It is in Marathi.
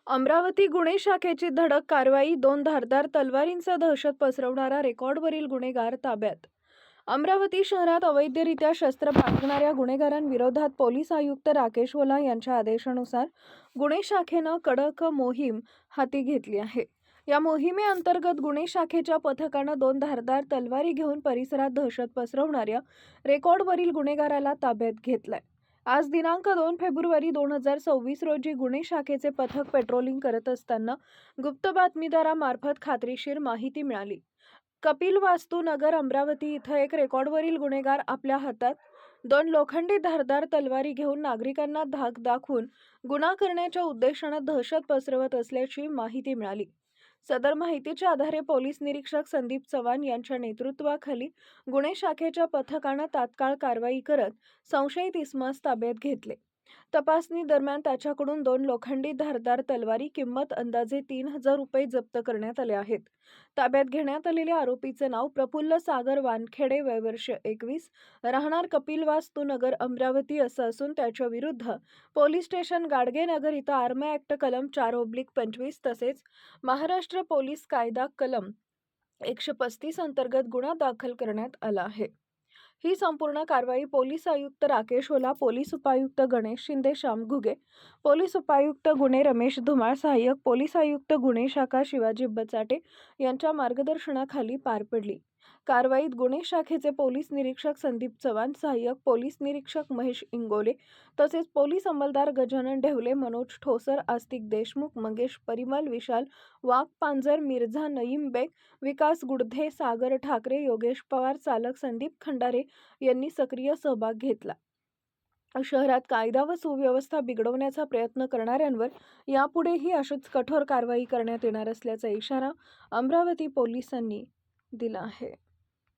अमरावती गुन्हे शाखेची धडक कारवाई, दोन धारदार तलवारींचा दहशत पसरवणारा रेकॉर्डवरील गुन्हेगार ताब्यात. अमरावती शहरात अवैधरित्या शस्त्र बाळगणाऱ्या गुन्हेगारांविरोधात पोलीस आयुक्त राकेश ओला यांच्या आदेशानुसार गुन्हे शाखेनं कडक मोहीम हाती घेतली आहे. या मोहिमेअंतर्गत गुन्हे शाखेच्या पथकानं दोन धारदार तलवारी घेऊन परिसरात दहशत पसरवणाऱ्या रेकॉर्डवरील गुन्हेगाराला ताब्यात घेतलंय. आज दिनांक 2 फेब्रुवारी 2026 रोजी गुन्हे शाखेचे पथक पेट्रोलिंग करत असताना गुप्त बातमीदारामार्फत खात्रीशीर माहिती मिळाली. कपिल वास्तू नगर अमरावती इथं एक रेकॉर्डवरील गुन्हेगार आपल्या हातात दोन लोखंडी धारदार तलवारी घेऊन नागरिकांना धाक दाखवून गुन्हा करण्याच्या उद्देशानं दहशत पसरवत असल्याची माहिती मिळाली. सदर माहितीच्या आधारे पोलीस निरीक्षक संदीप चव्हाण यांच्या नेतृत्वाखाली गुन्हे शाखेच्या पथकानं तात्काळ कारवाई करत संशयित इसमास ताब्यात घेतले. तपासणी दरम्यान त्याच्याकडून दोन लोखंडी धारदार तलवारी किंमत अंदाजे 3,000 रुपये जप्त करण्यात आले आहेत. ताब्यात घेण्यात आलेल्या आरोपीचे नाव प्रफुल्ल सागर वानखेडे, वय वर्ष 21, राहणार कपिल वास्तू नगर अमरावती असं असून त्याच्या विरुद्ध पोलीस स्टेशन गाडगेनगर इथं आर्म ॲक्ट कलम 4/25 तसेच महाराष्ट्र पोलीस कायदा कलम 135 अंतर्गत गुन्हा दाखल करण्यात आला आहे. ही संपूर्ण कारवाई पोलीस आयुक्त राकेश ओला, पोलीस उपायुक्त गणेश शिंदे, श्याम घुगे, पोलीस उपायुक्त गुन्हे रमेश धुमाळ, सहाय्यक पोलीस आयुक्त गुन्हे शाखा शिवाजी बचाटे यांच्या मार्गदर्शनाखाली पार पडली. कारवाईत गुन्हे शाखेचे पोलीस निरीक्षक संदीप चव्हाण, सहाय्यक पोलीस निरीक्षक महेश इंगोले तसेच पोलीस अंमलदार गजानन ढेवले, मनोज ठोसर, आस्तिक देशमुख, मंगेश परिमल, विशाल वाघ पांजर, मिर्झा नईम बेग, विकास गुडधे, सागर ठाकरे, योगेश पवार, चालक संदीप खंडारे यांनी सक्रिय सहभाग घेतला. शहरात कायदा व सुव्यवस्था बिघडवण्याचा प्रयत्न करणाऱ्यांवर यापुढेही अशीच कठोर कारवाई करण्यात येणार असल्याचा इशारा अमरावती पोलिसांनी दिला आहे.